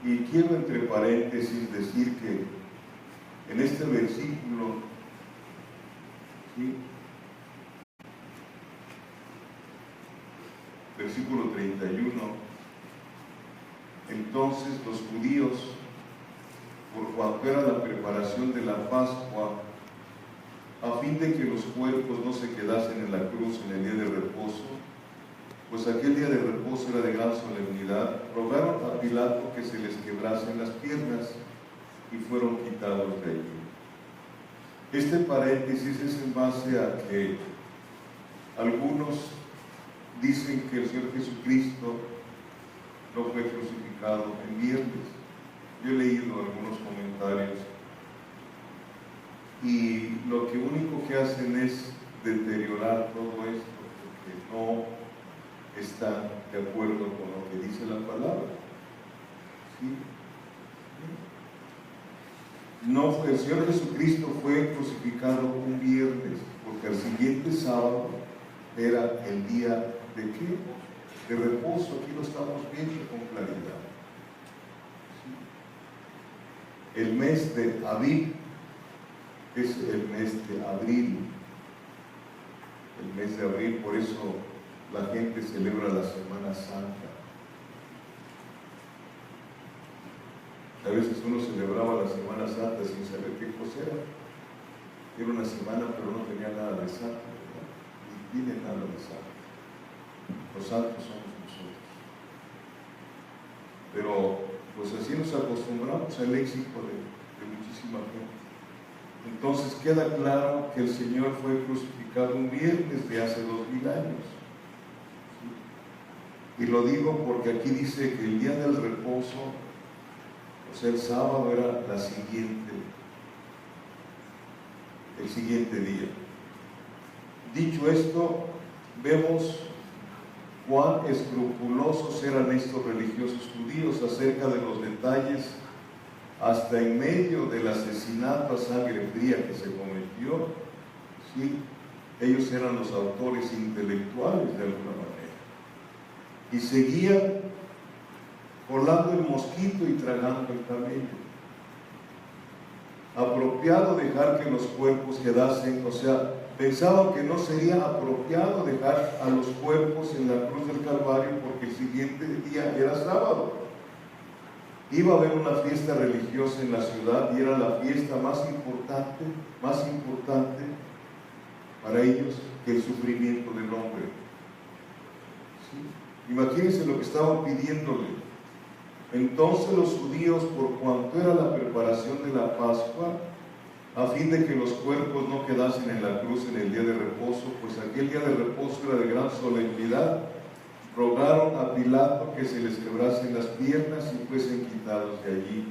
Y quiero entre paréntesis decir que en este versículo, ¿sí?, versículo 31, entonces los judíos, por cuanto era la preparación de la Pascua, a fin de que los cuerpos no se quedasen en la cruz en el día de reposo, pues aquel día de reposo era de gran solemnidad, rogaron a Pilato que se les quebrasen las piernas y fueron quitados de allí. Este paréntesis es en base a que algunos dicen que el Señor Jesucristo no fue crucificado en viernes. Yo he leído algunos comentarios y lo que único que hacen es deteriorar todo esto, porque no están de acuerdo con lo que dice la palabra. ¿Sí? No, el Señor Jesucristo fue crucificado un viernes, porque el siguiente sábado era el día de ¿qué? De reposo. Aquí lo estamos viendo con claridad. ¿Sí? El mes de Abib es el mes de abril. El mes de abril, por eso la gente celebra la Semana Santa. A veces uno celebraba la Semana Santa sin saber qué cosa era. Era una semana, pero no tenía nada de santo, ¿verdad? Ni tiene nada de santo. Los santos somos nosotros. Pero, pues así nos acostumbramos al éxito de muchísima gente. Entonces queda claro que el Señor fue crucificado un viernes de hace 2000 años. ¿Sí? Y lo digo porque aquí dice que el día del reposo, o sea, el sábado era el siguiente día. Dicho esto, vemos cuán escrupulosos eran estos religiosos judíos acerca de los detalles, hasta en medio del asesinato a sangre fría que se cometió. ¿Sí? Ellos eran los autores intelectuales de alguna manera. Y seguían volando el mosquito y tragando el camello. Apropiado dejar que los cuerpos quedasen, o sea, pensaban que no sería apropiado dejar a los cuerpos en la cruz del Calvario porque el siguiente día era sábado. Iba a haber una fiesta religiosa en la ciudad y era la fiesta más importante para ellos que el sufrimiento del hombre. ¿Sí? Imagínense lo que estaban pidiéndole. Entonces los judíos, por cuanto era la preparación de la Pascua, a fin de que los cuerpos no quedasen en la cruz en el día de reposo, pues aquel día de reposo era de gran solemnidad, rogaron a Pilato que se les quebrasen las piernas y fuesen quitados de allí.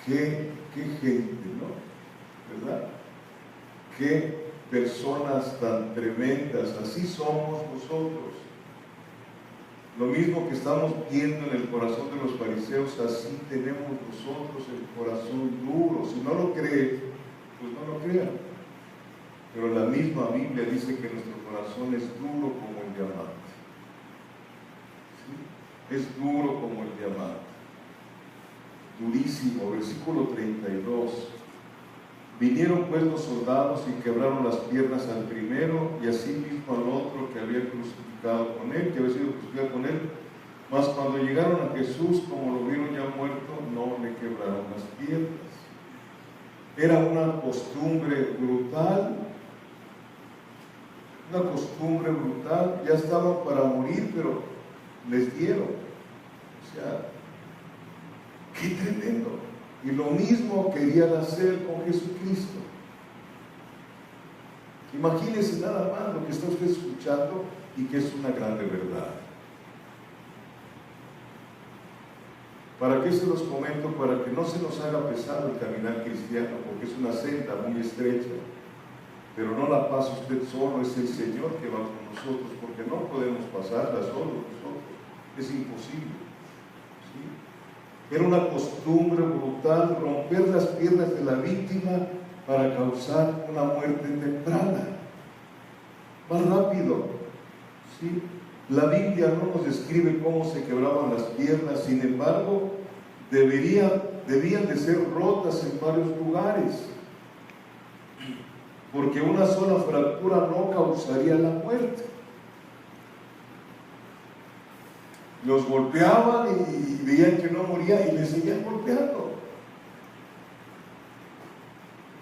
Qué gente, ¿no? ¿Verdad? Qué personas tan tremendas. Así somos nosotros. Lo mismo que estamos viendo en el corazón de los fariseos, así tenemos nosotros el corazón duro. Si no lo cree, pues no lo crea. Pero la misma Biblia dice que nuestro corazón es duro como el diamante. ¿Sí? Es duro como el diamante. Durísimo. Versículo 32. Vinieron pues los soldados y quebraron las piernas al primero y asimismo al otro que había crucificado con él, que había sido crucificado con él. Mas cuando llegaron a Jesús, como lo vieron ya muerto, no le quebraron las piernas. Era una costumbre brutal, ya estaban para morir, pero les dieron. O sea, qué tremendo. Y lo mismo querían hacer con Jesucristo. Imagínense nada más lo que está usted escuchando y que es una grande verdad. ¿Para qué se los comento? Para que no se nos haga pesado el caminar cristiano, porque es una senda muy estrecha. Pero no la pasa usted solo, es el Señor que va con nosotros, porque no podemos pasarla solo nosotros. Es imposible. Era una costumbre brutal romper las piernas de la víctima para causar una muerte temprana, más rápido. ¿Sí? La Biblia no nos describe cómo se quebraban las piernas, sin embargo, debían de ser rotas en varios lugares, porque una sola fractura no causaría la muerte. Los golpeaban y veían que no moría y les seguían golpeando.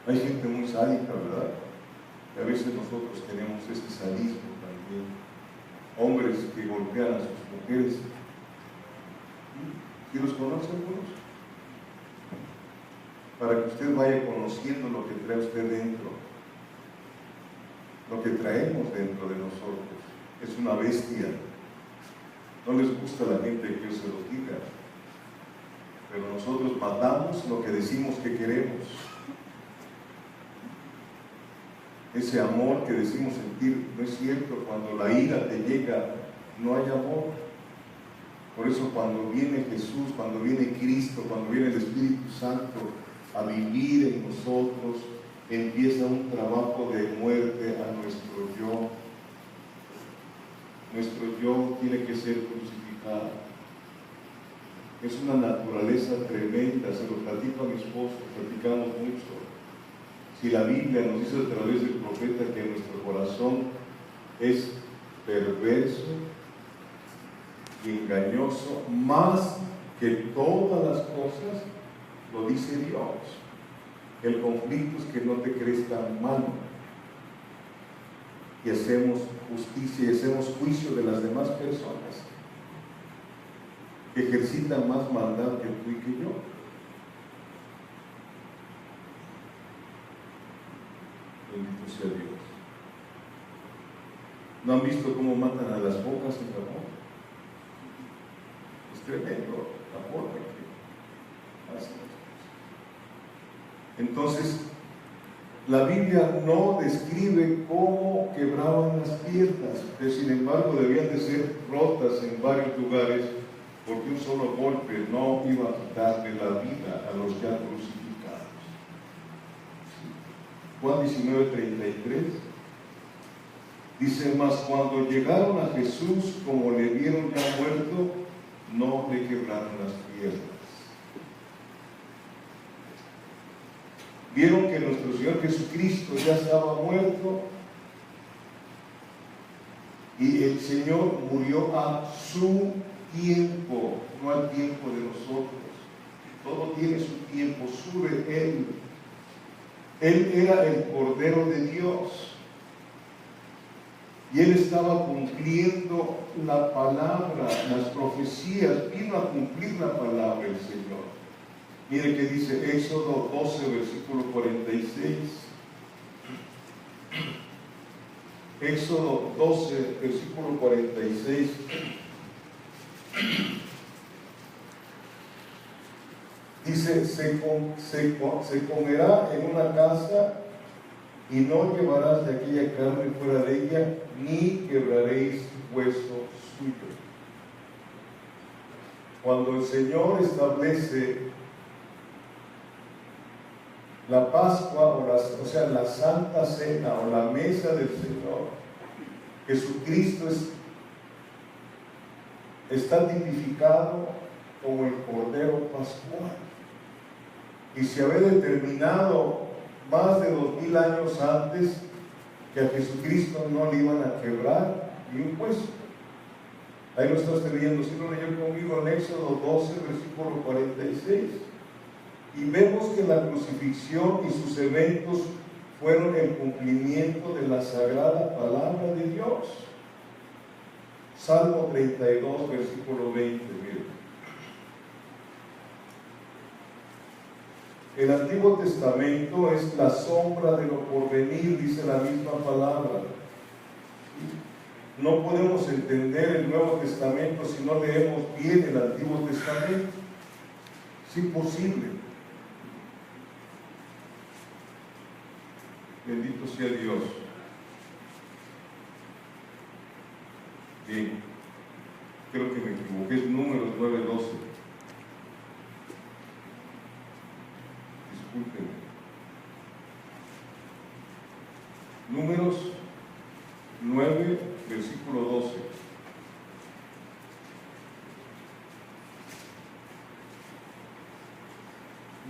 Hay gente muy sádica, ¿verdad? Y a veces nosotros tenemos ese sadismo también. Hombres que golpean a sus mujeres. ¿Sí los conoce algunos? Para que usted vaya conociendo lo que trae usted dentro, lo que traemos dentro de nosotros. Es una bestia. No les gusta a la gente que yo se lo diga, pero nosotros matamos lo que decimos que queremos. Ese amor que decimos sentir no es cierto. Cuando la ira te llega, no hay amor. Por eso cuando viene Jesús, cuando viene Cristo, cuando viene el Espíritu Santo a vivir en nosotros, empieza un trabajo de muerte a nuestro yo. Nuestro yo tiene que ser crucificado. Es una naturaleza tremenda, se lo platico a mi esposo, platicamos mucho. Si la Biblia nos dice a través del profeta que nuestro corazón es perverso y engañoso, más que todas las cosas, lo dice Dios. El conflicto es que no te crees tan malo y hacemos justicia y hacemos juicio de las demás personas que ejercitan más maldad que tú y que yo. Bendito sea Dios. ¿No han visto cómo matan a las focas en Japón? Es tremendo la forma que hacen. Entonces, la Biblia no describe cómo quebraban las piernas, pero sin embargo debían de ser rotas en varios lugares, porque un solo golpe no iba a quitarle la vida a los ya crucificados. Juan 19:33 dice: mas cuando llegaron a Jesús, como le vieron ya muerto, no le quebraron las piernas. Vieron que nuestro Señor Jesucristo ya estaba muerto y el Señor murió a su tiempo, no al tiempo de nosotros. Todo tiene su tiempo, sube Él. Él era el Cordero de Dios y Él estaba cumpliendo la palabra, las profecías, vino a cumplir la palabra el Señor. Mire que dice Éxodo 12, versículo 46. Éxodo 12, versículo 46. Dice: se comerá en una casa y no llevarás de aquella carne fuera de ella, ni quebraréis hueso suyo. Cuando el Señor establece la Pascua, o sea, la Santa Cena o la mesa del Señor, Jesucristo está tipificado como el Cordero Pascual. Y se había determinado más de 2000 años antes que a Jesucristo no le iban a quebrar ni un hueso. Ahí lo estás leyendo, si lo leyó conmigo en Éxodo 12, versículo 46. Y vemos que la crucifixión y sus eventos fueron el cumplimiento de la sagrada palabra de Dios. Salmo 32, versículo 20. Miren. El Antiguo Testamento es la sombra de lo porvenir, dice la misma palabra. No podemos entender el Nuevo Testamento si no leemos bien el Antiguo Testamento. Es imposible. Bendito sea Dios. Bien, creo que me equivoqué, es Números 9:12. Discúlpenme. Números 9, versículo 12.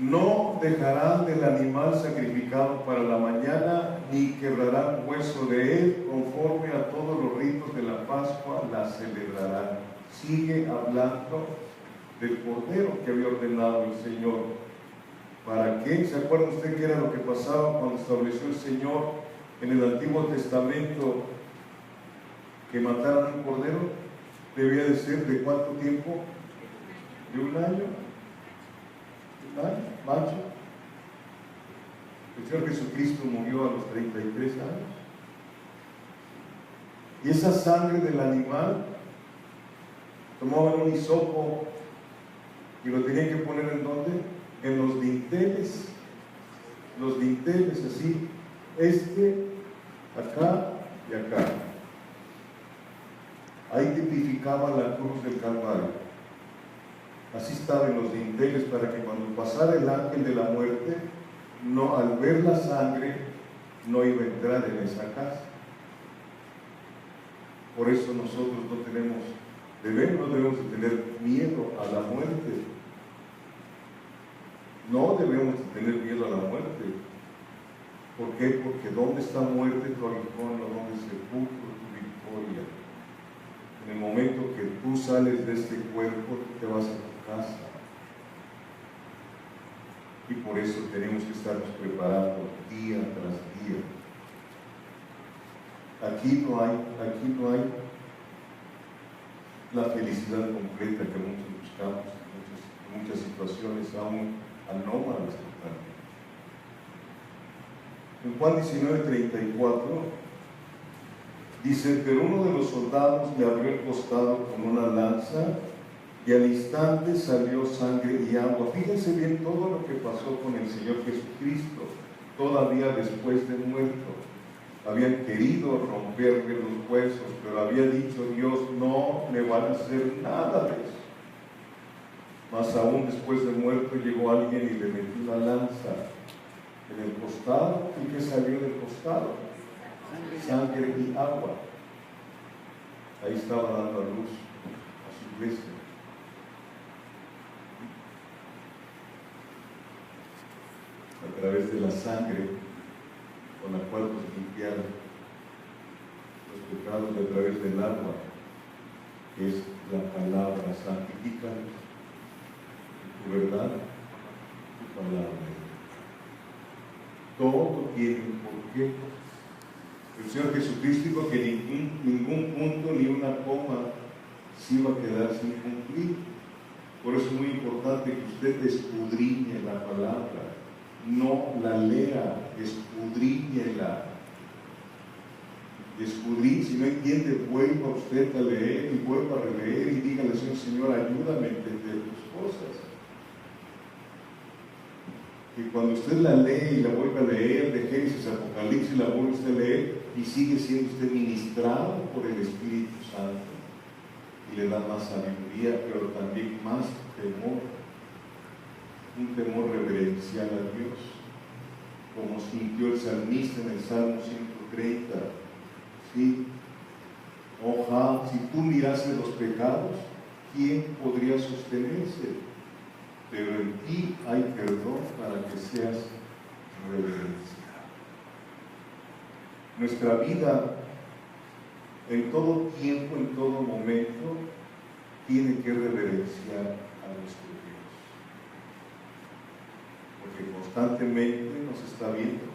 No dejarán del animal sacrificado para la mañana, ni quebrarán hueso de él, conforme a todos los ritos de la Pascua la celebrarán. Sigue hablando del cordero que había ordenado el Señor. ¿Para qué? ¿Se acuerda usted qué era lo que pasaba cuando estableció el Señor en el Antiguo Testamento que mataran un cordero? Debía de ser ¿de cuánto tiempo? ¿De un año? Macho. El Señor Jesucristo murió a los 33 años. Y esa sangre del animal tomaban un hisopo y lo tenían que poner ¿en dónde? En los dinteles. Los dinteles así, acá y acá. Ahí tipificaba la cruz del Calvario. Así estaba en los dinteles, para que cuando pasara el ángel de la muerte, no, al ver la sangre, no iba a entrar en esa casa. Por eso nosotros no debemos de tener miedo a la muerte. No debemos de tener miedo a la muerte. ¿Por qué? Porque ¿dónde está muerte tu aguijón? ¿O dónde sepulcro tu victoria? En el momento que tú sales de este cuerpo, te vas a tu casa. Y por eso tenemos que estarnos preparando día tras día. Aquí no hay la felicidad completa que muchos buscamos, en muchas situaciones aún anómalas totalmente. En Juan 19:34 dice: pero uno de los soldados le abrió el costado con una lanza y al instante salió sangre y agua. Fíjense bien todo lo que pasó con el Señor Jesucristo, todavía después de muerto. Habían querido romperle los huesos, pero había dicho Dios: no le van a hacer nada de eso. Más aún, después de muerto, llegó alguien y le metió una lanza en el costado. ¿Y qué salió del costado? Sangre y agua. Ahí estaba dando a luz a su iglesia. A través de la sangre con la cual nos limpiaron los pecados, y a través del agua, que es la palabra. Santifícanos tu verdad, tu palabra. Todo tiene un porqué. El Señor Jesucristo dijo que ningún punto ni una coma se iba a quedar sin cumplir. Por eso es muy importante que usted escudriñe la palabra. No la lea, escudriñela. Si no entiende, vuelva usted a leer y vuelva a releer y dígale al Señor: Señor, ayúdame a entender tus cosas. Y cuando usted la lee y la vuelve a leer, de Génesis a Apocalipsis, la vuelve usted a leer y sigue siendo usted ministrado por el Espíritu Santo, y le da más sabiduría, pero también más temor. Un temor reverencial a Dios, como sintió el salmista en el Salmo 130. ¿Sí? Ojalá, si tú mirases los pecados, ¿quién podría sostenerse? Pero en ti hay perdón para que seas reverenciado. Nuestra vida, en todo tiempo, en todo momento, tiene que reverenciar a nuestro Dios, porque constantemente nos está viendo,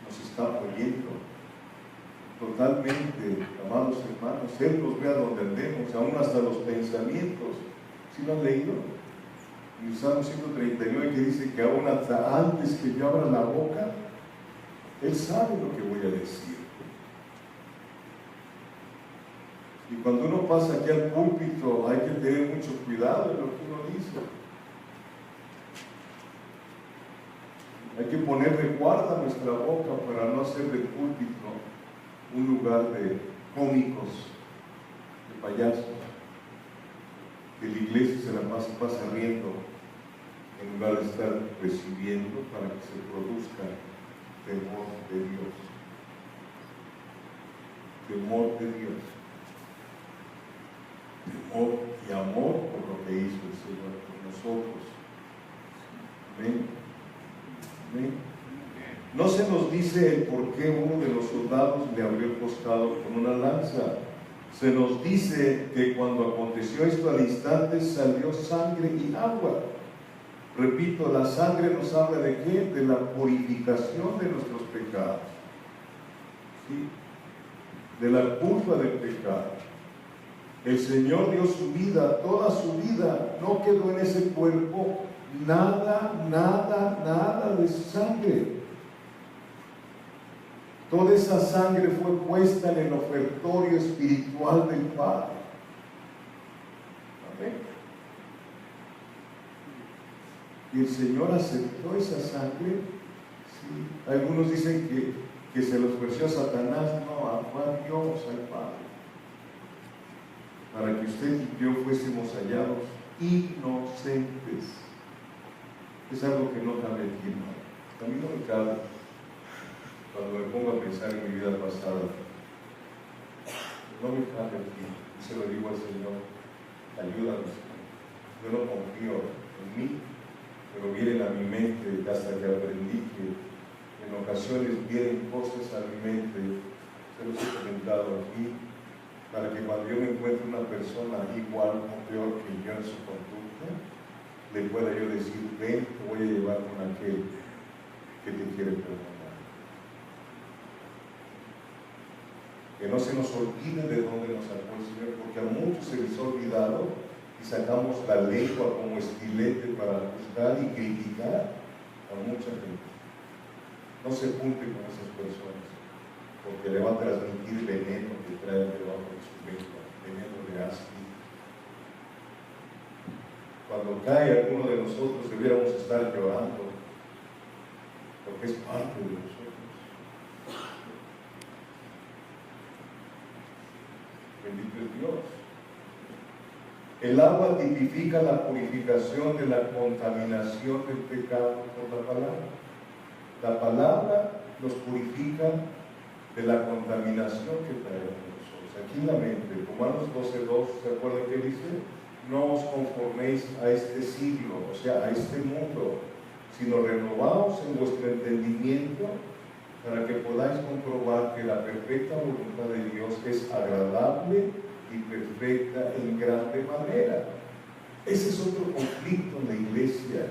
nos está oyendo totalmente, amados hermanos. Él nos ve a donde andemos, aún hasta los pensamientos. ¿Sí lo han leído? En el Salmo 139, que dice que aún hasta antes que yo abra la boca, Él sabe lo que voy a decir. Y cuando uno pasa aquí al púlpito, hay que tener mucho cuidado en lo que uno dice. Hay que ponerle guarda a nuestra boca para no hacer del púlpito un lugar de cómicos, de payasos, que la iglesia se la pasa riendo en lugar de estar recibiendo, para que se produzca temor de Dios. Temor de Dios. Temor y amor por lo que hizo el Señor por nosotros. Amén. No se nos dice el por qué uno de los soldados le abrió el costado con una lanza. Se nos dice que cuando aconteció esto al instante salió sangre y agua. Repito, la sangre nos habla de qué? De la purificación de nuestros pecados. ¿Sí? De la culpa del pecado. El Señor dio su vida, toda su vida. No quedó en ese cuerpo nada de sangre. Toda esa sangre fue puesta en el ofertorio espiritual del Padre. Amén. Y el Señor aceptó esa sangre. Sí. Algunos dicen que se los ofreció a Satanás. No, fue a Dios, al Padre, para que usted y yo fuésemos hallados inocentes. Es algo que no cabe aquí, ¿no? A mí no me cabe. Cuando me pongo a pensar en mi vida pasada, no me cabe aquí, y se lo digo al Señor, ayúdame, yo no confío en mí, pero vienen a mi mente hasta que aprendí que en ocasiones vienen cosas a mi mente, se los he comentado aquí, para que cuando yo me encuentre una persona igual o peor que yo en su conducta, le pueda yo decir, ven, te voy a llevar con aquel que te quiere perdonar. Que no se nos olvide de dónde nos sacó el Señor, porque a muchos se les ha olvidado y sacamos la lengua como estilete para juzgar y criticar a mucha gente. No se junte con esas personas, porque le va a transmitir veneno que trae debajo de su lengua, veneno de ácido. Cuando cae alguno de nosotros debiéramos estar llorando, porque es parte de nosotros. Bendito es Dios. El agua tipifica la purificación de la contaminación del pecado por la palabra. La palabra nos purifica de la contaminación que traemos nosotros. Aquí en la mente, Romanos 12:2, ¿se acuerdan qué dice? No os conforméis a este siglo, o sea, a este mundo, sino renovaos en vuestro entendimiento, para que podáis comprobar que la perfecta voluntad de Dios es agradable y perfecta en grande manera. Ese es otro conflicto en la iglesia.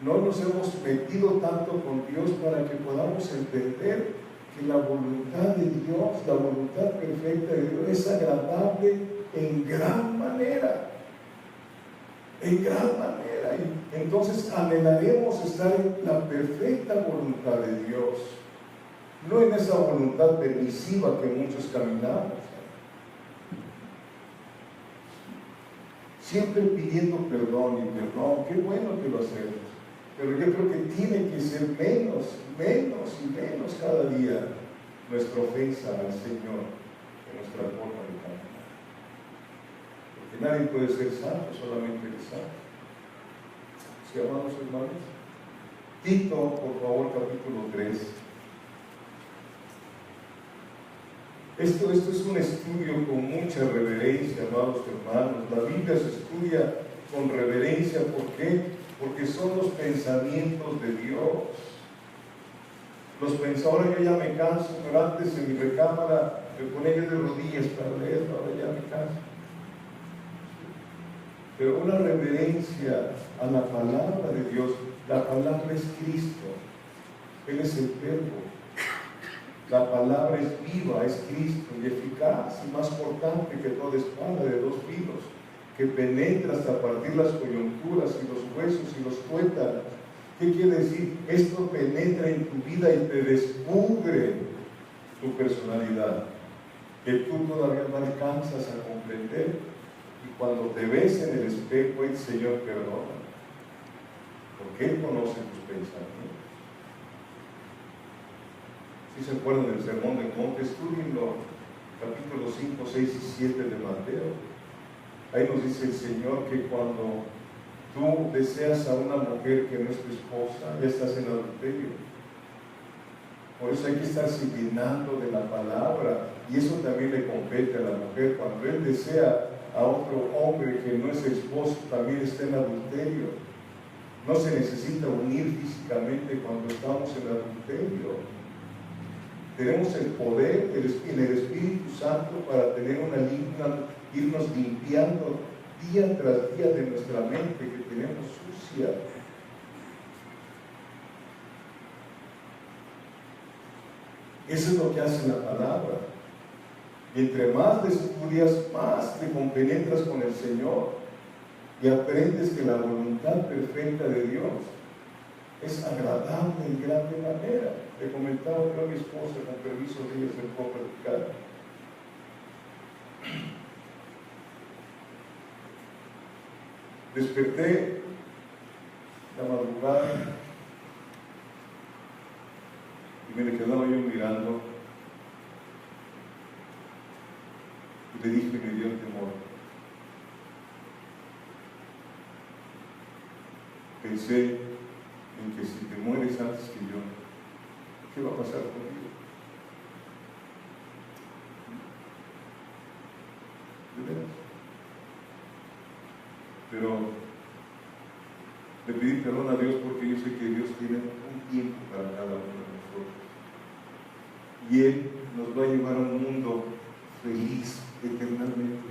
No nos hemos metido tanto con Dios para que podamos entender que la voluntad de Dios, la voluntad perfecta de Dios es agradable en gran manera. En gran manera. Y entonces anhelaremos estar en la perfecta voluntad de Dios. No en esa voluntad permisiva que muchos caminamos. Siempre pidiendo perdón y perdón. Qué bueno que lo hacemos. Pero yo creo que tiene que ser menos y menos cada día nuestra ofensa al Señor en nuestra forma de caminar. Porque nadie puede ser santo, solamente el santo. ¿Sí, amados hermanos? Tito, por favor, capítulo 3. Esto es un estudio con mucha reverencia, amados hermanos. La Biblia se estudia con reverencia. ¿Por qué? Porque son los pensamientos de Dios. Ahora yo ya me canso, pero antes en mi recámara me ponía de rodillas para leerlo, ahora ya me canso. Pero una reverencia a la palabra de Dios. La palabra es Cristo. Él es el Verbo. La palabra es viva, es Cristo, y eficaz, y más cortante que toda espada de dos filos, que penetra hasta partir las coyunturas y los huesos y los tuétanos. ¿Qué quiere decir? Esto penetra en tu vida y te descubre tu personalidad, que tú todavía no alcanzas a comprender, y cuando te ves en el espejo, el Señor perdona, porque Él conoce tus pensamientos. Si se acuerdan del Sermón del Monte, estudienlo, capítulos 5, 6 y 7 de Mateo. Ahí nos dice el Señor que cuando tú deseas a una mujer que no es tu esposa, ya estás en adulterio. Por eso hay que estarse llenando de la palabra, y eso también le compete a la mujer. Cuando él desea a otro hombre que no es esposo, también está en adulterio. No se necesita unir físicamente cuando estamos en adulterio. Tenemos el poder en el Espíritu Santo para tener irnos limpiando día tras día de nuestra mente que tenemos sucia. Eso es lo que hace la palabra. Y entre más le estudias, más te compenetras con el Señor y aprendes que la voluntad perfecta de Dios es agradable en grande manera. Le comentaba yo a mi esposa, con permiso de ella, se puedo platicar. Desperté la madrugada y me le quedaba yo mirando y le dije, me dio el temor. Pensé en que si te mueres antes que yo, ¿qué va a pasar conmigo? ¿De veras? Pero le pedí perdón a Dios porque yo sé que Dios tiene un tiempo para cada uno de nosotros. Y Él nos va a llevar a un mundo feliz eternamente,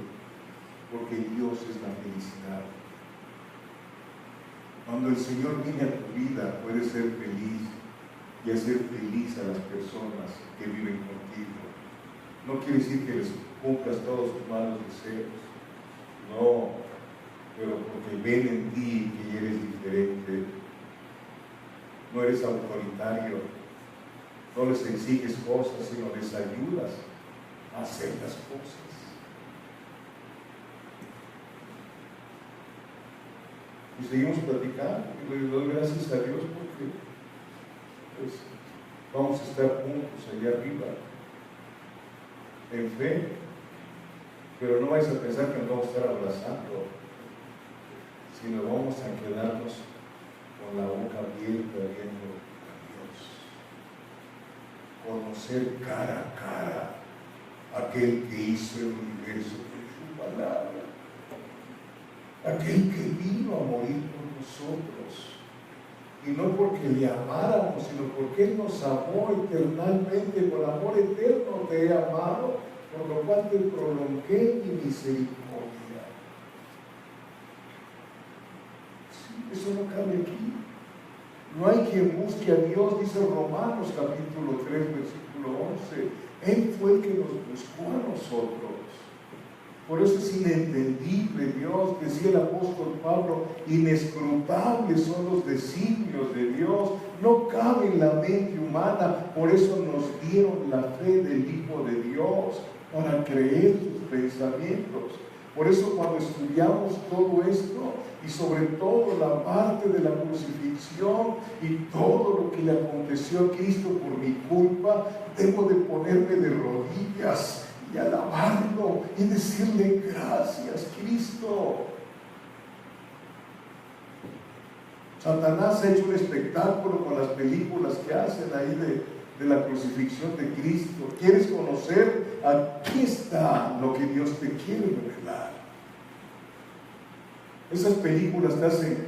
porque Dios es la felicidad. Cuando el Señor viene a tu vida, puedes ser feliz y hacer feliz a las personas que viven contigo. No quiere decir que les cumplas todos tus malos deseos, no, pero porque ven en ti que eres diferente. No eres autoritario, no les exiges cosas, sino les ayudas a hacer las cosas. Y seguimos platicando, y le doy gracias a Dios porque pues, vamos a estar juntos allá arriba, en fe, pero no vais a pensar que nos vamos a estar abrazando, sino vamos a quedarnos con la boca abierta viendo a Dios, conocer cara a cara a aquel que hizo el universo con su palabra, aquel que vino a morir por nosotros, y no porque le amáramos, sino porque Él nos amó eternamente. Con amor eterno te he amado, por lo cual te prolongué mi misericordia. Sí, eso no cabe aquí. No hay quien busque a Dios, dice Romanos capítulo 3, versículo 11. Él fue el que nos buscó a nosotros. Por eso es inentendible Dios, decía el apóstol Pablo, inescrutables son los designios de Dios, no cabe en la mente humana. Por eso nos dieron la fe del Hijo de Dios, para creer sus pensamientos. Por eso cuando estudiamos todo esto, y sobre todo la parte de la crucifixión y todo lo que le aconteció a Cristo por mi culpa, debo de ponerme de rodillas y alabarlo y decirle gracias, Cristo. Satanás ha hecho un espectáculo con las películas que hacen ahí de la crucifixión de Cristo. ¿Quieres conocer? Aquí está lo que Dios te quiere revelar. Esas películas te hacen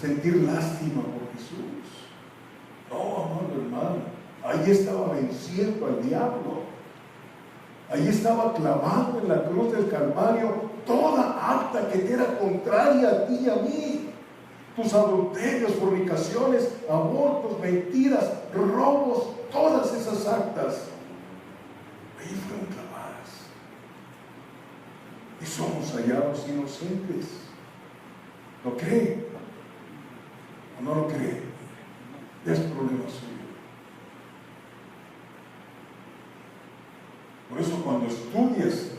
sentir lástima por Jesús. No, amado hermano, ahí estaba venciendo al diablo. Ahí estaba clavado en la cruz del Calvario toda acta que era contraria a ti y a mí. Tus adulterios, fornicaciones, abortos, mentiras, robos, todas esas actas ahí fueron clavadas. Y somos hallados inocentes. ¿Lo cree? ¿O no lo cree? Es problema suyo. Por eso cuando estudias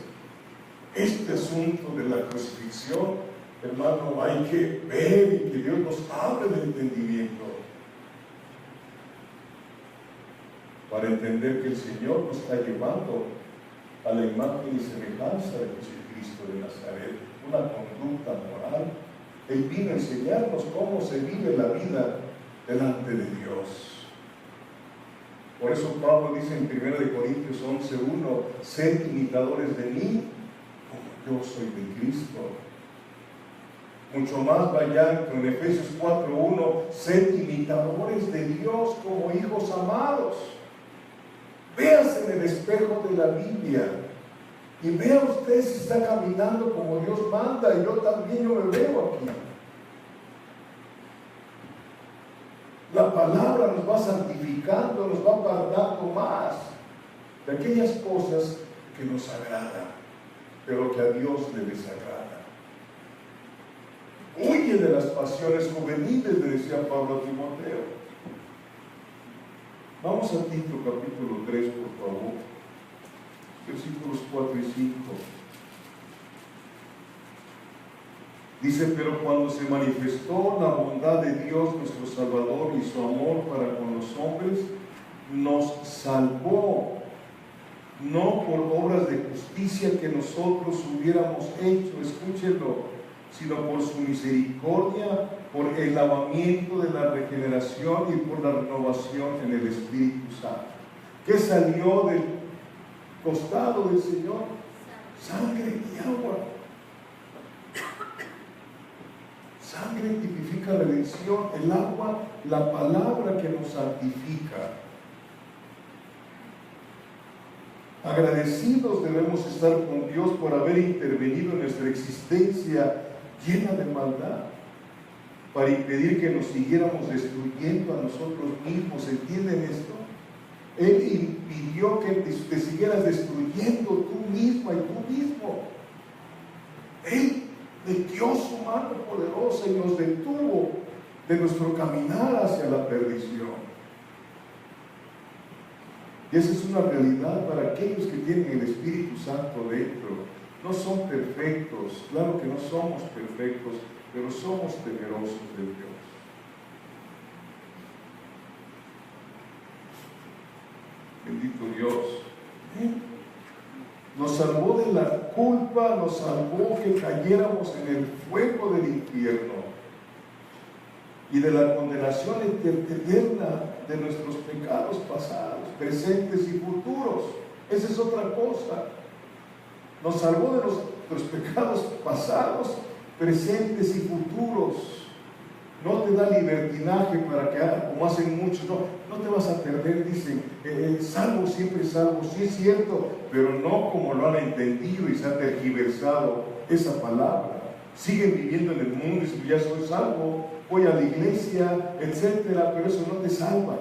este asunto de la crucifixión, hermano, hay que ver y que Dios nos abra el entendimiento para entender que el Señor nos está llevando a la imagen y semejanza de Jesucristo de Nazaret, una conducta moral. Él vino a enseñarnos cómo se vive la vida delante de Dios. Por eso Pablo dice en 1 Corintios 11:1, sed imitadores de mí como yo soy de Cristo. Mucho más vayan en Efesios 4:1, sed imitadores de Dios como hijos amados. Véase en el espejo de la Biblia y vea usted si está caminando como Dios manda, y yo también me veo aquí. La palabra nos va santificando, nos va apartando más de aquellas cosas que nos agradan, pero que a Dios le desagrada. Huye de las pasiones juveniles, le decía Pablo a Timoteo. Vamos a Tito capítulo 3, por favor, versículos 4 y 5. Dice: pero cuando se manifestó la bondad de Dios nuestro Salvador y su amor para con los hombres, nos salvó, no por obras de justicia que nosotros hubiéramos hecho, escúchenlo, sino por su misericordia, por el lavamiento de la regeneración y por la renovación en el Espíritu Santo. ¿Qué salió del costado del Señor? Sangre y agua. Sangre tipifica la redención, el agua, la palabra que nos santifica. Agradecidos debemos estar con Dios por haber intervenido en nuestra existencia llena de maldad, para impedir que nos siguiéramos destruyendo a nosotros mismos. ¿Entienden esto? Él impidió que te siguieras destruyendo tú misma y tú mismo. Él metió su mano poderosa y nos detuvo de nuestro caminar hacia la perdición. Y esa es una realidad para aquellos que tienen el Espíritu Santo dentro. No son perfectos, claro que no somos perfectos, pero somos temerosos de Dios. Bendito Dios. Nos salvó de la culpa, nos salvó que cayéramos en el fuego del infierno y de la condenación eterna de nuestros pecados pasados, presentes y futuros. Esa es otra cosa. Nos salvó de nuestros pecados pasados, presentes y futuros. No te da libertinaje para que hagas como hacen muchos. No te vas a perder, dicen, salvo siempre salvo. Sí es cierto, pero no como lo han entendido y se ha tergiversado esa palabra. Siguen viviendo en el mundo y dicen: ya soy salvo, voy a la iglesia, etcétera, pero eso no te salva.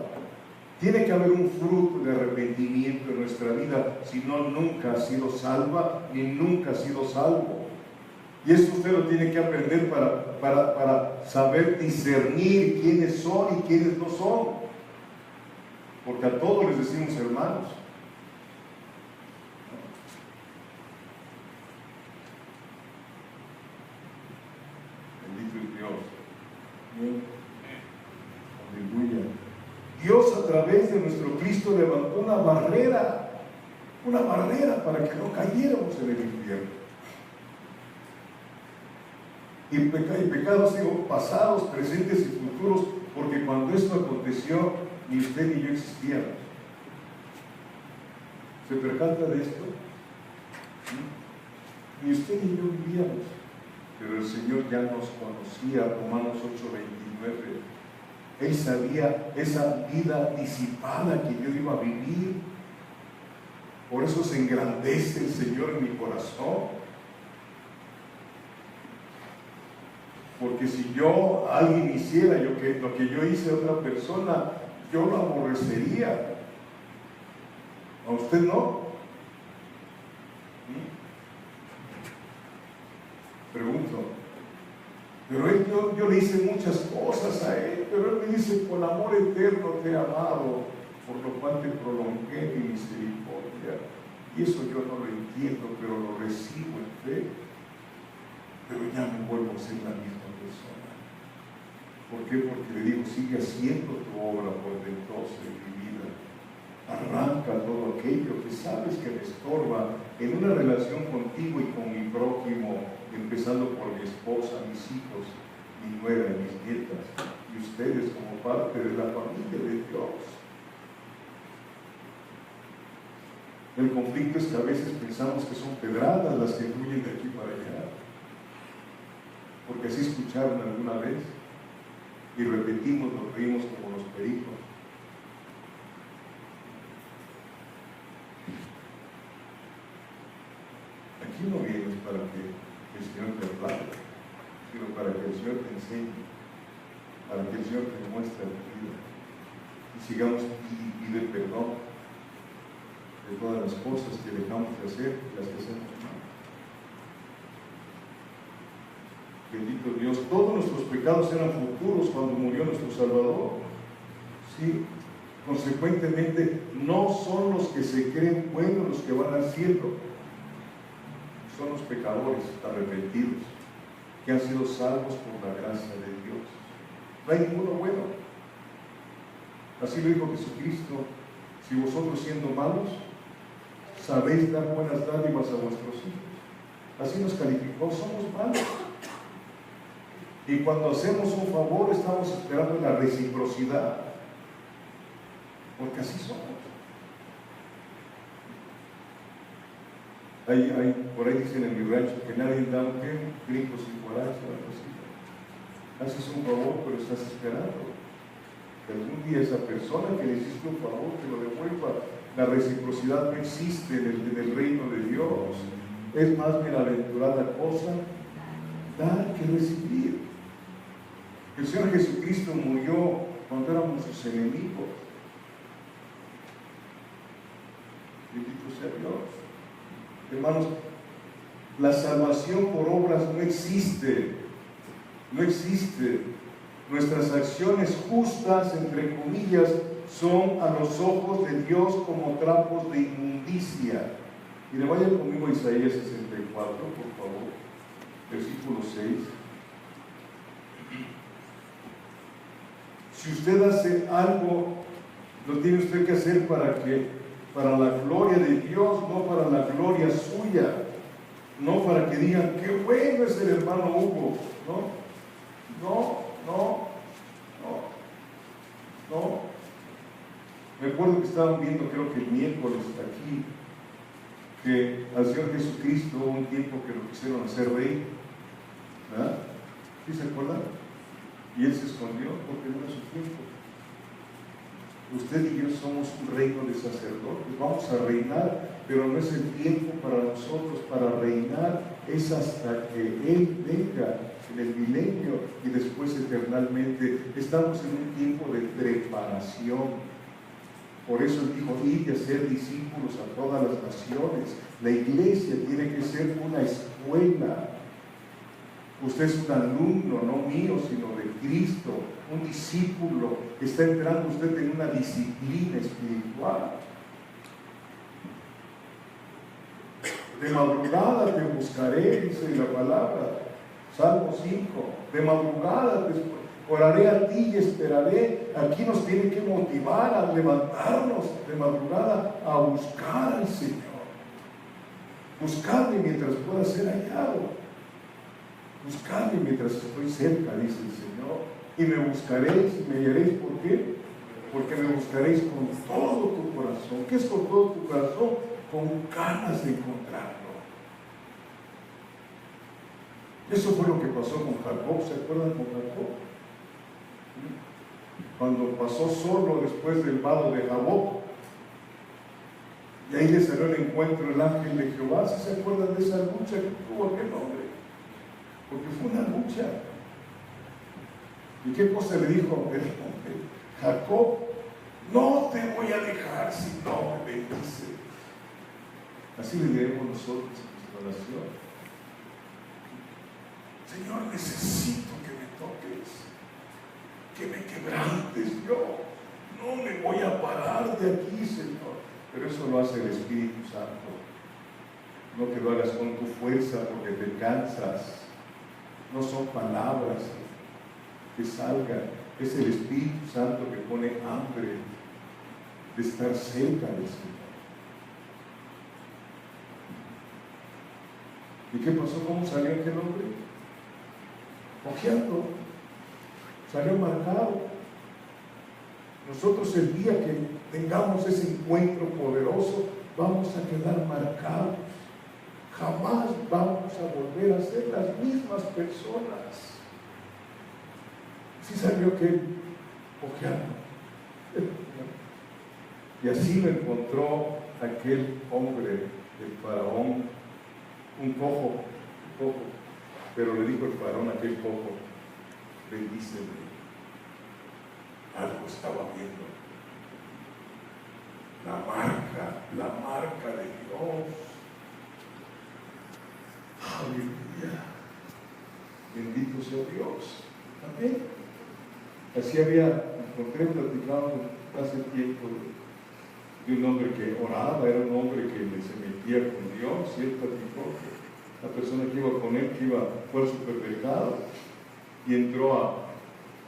Tiene que haber un fruto de arrepentimiento en nuestra vida, si no, nunca ha sido salva ni nunca ha sido salvo. Y eso usted lo tiene que aprender para saber discernir quiénes son y quiénes no son. Porque a todos les decimos hermanos. Bendito es Dios. Aleluya. Dios, a través de nuestro Cristo, levantó una barrera para que no cayéramos en el infierno. Y pecados, digo, pasados, presentes y futuros, porque cuando esto aconteció, ni usted ni yo existíamos. ¿Se percata de esto? Ni usted ni yo vivíamos, pero el Señor ya nos conocía. Romanos 8:29. Él sabía esa vida disipada que yo iba a vivir. Por eso se engrandece el Señor en mi corazón. Porque si alguien hiciera lo que yo hice a otra persona, yo lo aborrecería. ¿A usted no? Pregunto. Pero yo le hice muchas cosas a él, pero él me dice: con amor eterno te he amado, por lo cual te prolongué mi misericordia. Y eso yo no lo entiendo, pero lo recibo en fe. Pero ya no vuelvo a ser la misma persona. ¿Por qué? Porque le digo: sigue haciendo tu obra portentosa en mi vida. Arranca todo aquello que sabes que me estorba en una relación contigo y con mi prójimo, empezando por mi esposa, mis hijos, mi nuera y mis nietas, y ustedes como parte de la familia de Dios. El conflicto es que a veces pensamos que son pedradas las que fluyen de aquí para allá. porque así escucharon alguna vez y repetimos, nos reímos como los pericos. Aquí no vienes para que el Señor te aplaude, sino para que el Señor te enseñe, para que el Señor te muestre la vida y sigamos pide perdón de todas las cosas que dejamos de hacer y las que hacemos mal. Bendito Dios, todos nuestros pecados eran futuros cuando murió nuestro Salvador. Sí, consecuentemente, no son los que se creen buenos los que van al cielo, son los pecadores arrepentidos que han sido salvos por la gracia de Dios. No hay ninguno bueno. Así lo dijo Jesucristo: si vosotros siendo malos sabéis dar buenas dádivas a vuestros hijos. Así nos calificó, somos malos. Y cuando hacemos un favor estamos esperando la reciprocidad, porque así somos. Por ahí dicen en mi rancho que nadie da un brinco sin coraje, algo así. Haces un favor, pero estás esperando que algún día esa persona que le hiciste un favor te lo devuelva. La reciprocidad no existe en el reino de Dios. Es más bienaventurada cosa dar que recibir. El Señor Jesucristo murió cuando éramos sus enemigos. Bendito sea Dios. Hermanos, la salvación por obras no existe. No existe. Nuestras acciones justas, entre comillas, son a los ojos de Dios como trapos de inmundicia. Y le vayan conmigo a Isaías 64, por favor, versículo 6. Si usted hace algo, lo tiene usted que hacer para la gloria de Dios, no para la gloria suya, no para que digan qué bueno es el hermano Hugo. No. Me acuerdo que estaban viendo, creo que el miércoles aquí, que al Señor Jesucristo hubo un tiempo que lo quisieron hacer rey, ¿verdad? ¿Sí se acuerdan? Y Él se escondió porque no era su tiempo. Usted y yo somos un reino de sacerdotes, vamos a reinar, pero no es el tiempo para nosotros para reinar, es hasta que Él venga en el milenio y después eternamente. Estamos en un tiempo de preparación. Por eso Él dijo: id y hacer discípulos a todas las naciones. La iglesia tiene que ser una escuela. Usted es un alumno, no mío, sino de Cristo, un discípulo. Está entrando usted en una disciplina espiritual. De madrugada te buscaré, dice la palabra, Salmo 5. De madrugada te oraré a ti y esperaré. Aquí nos tiene que motivar a levantarnos de madrugada a buscar al Señor. Buscarme mientras pueda ser hallado. Buscarme mientras estoy cerca, dice el Señor. Y me buscaréis y me hallaréis. ¿Por qué? Porque me buscaréis con todo tu corazón. ¿Qué es con todo tu corazón? Con ganas de encontrarlo. Eso fue lo que pasó con Jacob. ¿Se acuerdan con Jacob? Cuando pasó solo después del vado de Jaboc, y ahí le salió el encuentro el ángel de Jehová. ¿Sí se acuerdan de esa lucha que tuvo aquel hombre? Porque fue una lucha. ¿Y qué cosa le dijo a aquel hombre? Jacob, no te voy a dejar si no me bendices. Así le diremos nosotros en nuestra oración. Señor, necesito que me toques, que me quebrantes. Yo no me voy a parar de aquí, Señor. Pero eso lo hace el Espíritu Santo. No que lo hagas con tu fuerza porque te cansas. No son palabras que salgan. Es el Espíritu Santo que pone hambre de estar cerca del Señor. ¿Y qué pasó? ¿Cómo salió aquel hombre? Ojeando. Salió marcado. Nosotros el día que tengamos ese encuentro poderoso, vamos a quedar marcados. jamás vamos a volver a ser las mismas personas. Sí salió que ojeando. Y así lo encontró aquel hombre, el faraón, un cojo, pero le dijo el faraón a aquel cojo: bendíceme. Algo estaba viendo. La marca de Dios. Aleluya. Bendito sea Dios. Amén. Así encontré platicado hace tiempo de un hombre que oraba, era un hombre que se metía con Dios, y él platicó que la persona que iba con él, fue al supermercado y entró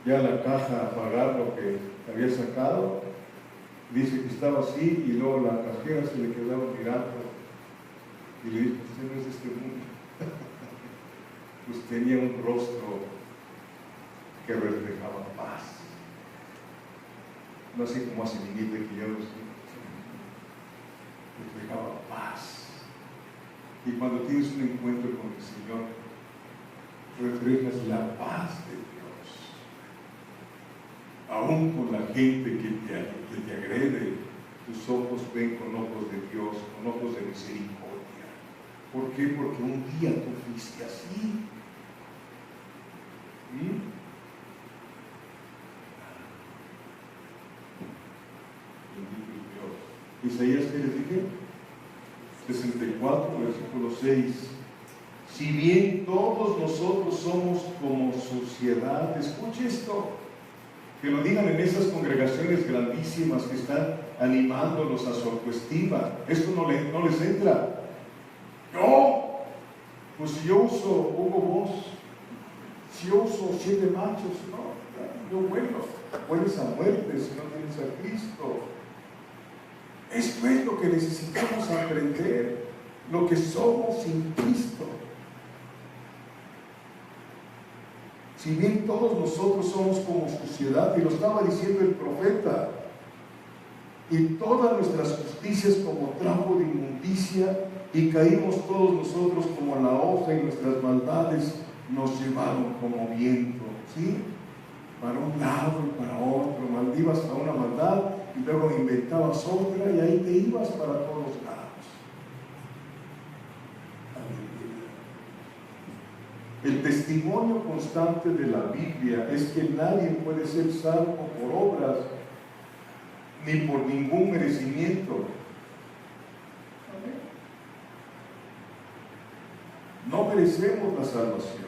ya a la caja a pagar lo que había sacado. Dice que estaba así y luego la cajera se le quedaba mirando y le dijo: usted no es de este mundo. Pues tenía un rostro que reflejaba paz, no así como hace mi que yo no sé, reflejaba paz. Y cuando tienes un encuentro con el Señor, reflejas la paz de Dios. Aún con la gente que te agrede, tus ojos ven con ojos de Dios, con ojos de misericordia. ¿Por qué? Porque un día tú fuiste así. Isaías, ¿qué les dije? 64, versículo 6. Si bien todos nosotros somos como suciedad, escuche esto, que lo digan en esas congregaciones grandísimas que están animándolos a su autoestima. Esto no les entra. No, pues si yo uso Hugo Boss, si yo uso 7 machos, no, yo hueles a muerte si no tienes a Cristo. Esto es lo que necesitamos aprender, lo que somos sin Cristo. Si bien todos nosotros somos como suciedad, y lo estaba diciendo el profeta, y todas nuestras justicias como trapo de inmundicia, y caímos todos nosotros como la hoja, y nuestras maldades nos llevaron como viento, ¿sí? Para un lado y para otro, maldibas a una maldad, y luego inventabas otra, y ahí te ibas para todos lados. El testimonio constante de la Biblia es que nadie puede ser salvo por obras ni por ningún merecimiento. No merecemos la salvación.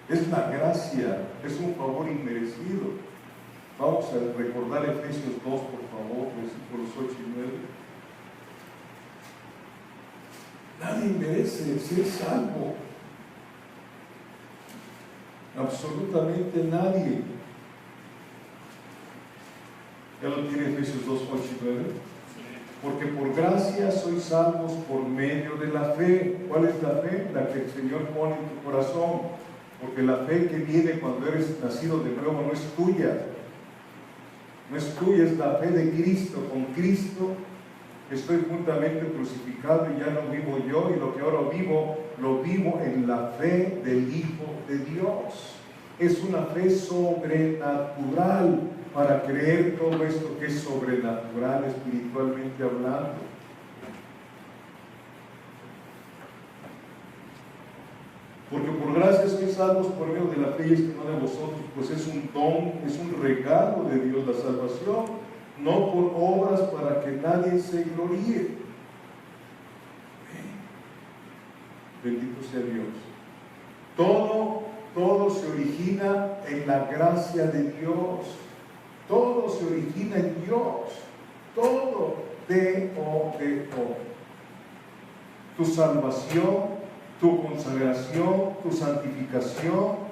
Es la gracia, es un favor inmerecido. Vamos a recordar Efesios 2, por favor, versículos 8 y 9. Nadie merece ser salvo. Absolutamente nadie. ¿Ya lo tiene Efesios 2, 8 y 9? Porque por gracia sois salvos por medio de la fe. ¿Cuál es la fe? La que el Señor pone en tu corazón. Porque la fe que viene cuando eres nacido de nuevo no es tuya. No es tuya, es la fe de Cristo. Con Cristo estoy juntamente crucificado y ya no vivo yo, y lo que ahora vivo, lo vivo en la fe del Hijo de Dios. Es una fe sobrenatural para creer todo esto que es sobrenatural espiritualmente hablando. Porque por gracia sois salvos por medio de la fe, y es que no de vosotros, pues es un don, es un regalo de Dios la salvación, no por obras para que nadie se gloríe. Bendito sea Dios. Todo se origina en la gracia de Dios. Todo se origina en Dios. Todo, D-O-D-O. Tu salvación, tu consagración, tu santificación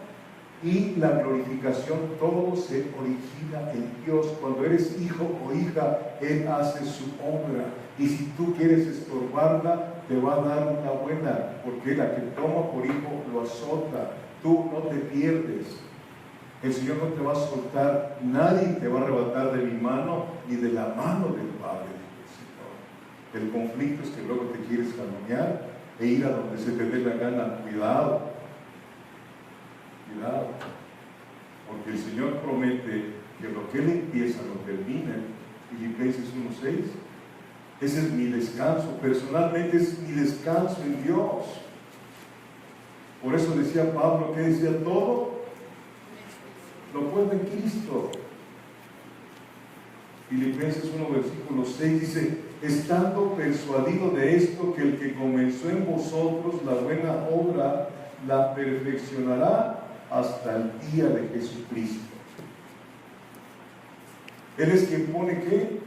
y la glorificación, todo se origina en Dios. Cuando eres hijo o hija, Él hace su obra. Y si tú quieres estorbarla, te va a dar una buena, porque la que toma por hijo lo azota. Tú no te pierdes. El Señor no te va a soltar, nadie te va a arrebatar de mi mano ni de la mano del Padre, dijo el Señor. El conflicto es que luego te quieres calumniar e ir a donde se te dé la gana. Cuidado, cuidado, porque el Señor promete que lo que Él empieza lo termina. Filipenses 1:6. Ese es mi descanso, personalmente es mi descanso en Dios. Por eso decía Pablo, que decía, todo lo puedo en Cristo. Filipenses 1, versículo 6 dice, estando persuadido de esto, que el que comenzó en vosotros la buena obra, la perfeccionará hasta el día de Jesucristo. Él es quien pone ¿qué?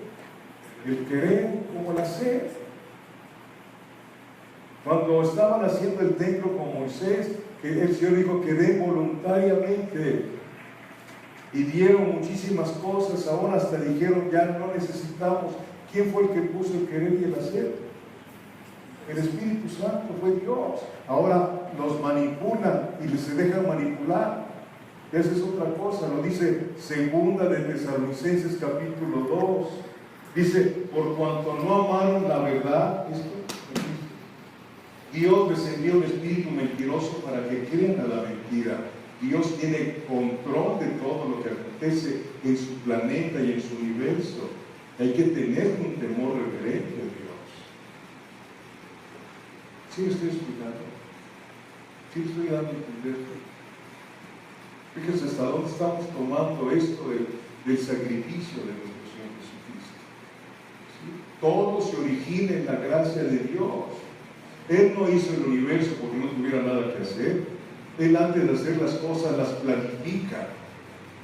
El querer como el hacer. Cuando estaban haciendo el templo con Moisés, que el Señor dijo que den voluntariamente, y dieron muchísimas cosas, ahora hasta dijeron ya no necesitamos. ¿Quién fue el que puso el querer y el hacer? El Espíritu Santo, fue Dios. Ahora los manipulan y se dejan manipular. Esa es otra cosa, lo dice segunda de Tesalonicenses capítulo 2. Dice, por cuanto no amaron la verdad, Dios les envió un espíritu mentiroso para que crean a la mentira. Dios tiene control de todo lo que acontece en su planeta y en su universo. Hay que tener un temor reverente a Dios. ¿Sí me estoy explicando? ¿Sí me estoy dando a entender? Fíjense hasta dónde estamos tomando esto del sacrificio de nuestro Señor Jesucristo. ¿Sí? Todo se origina en la gracia de Dios. Él no hizo el universo porque no tuviera nada que hacer. Él, antes de hacer las cosas, las planifica.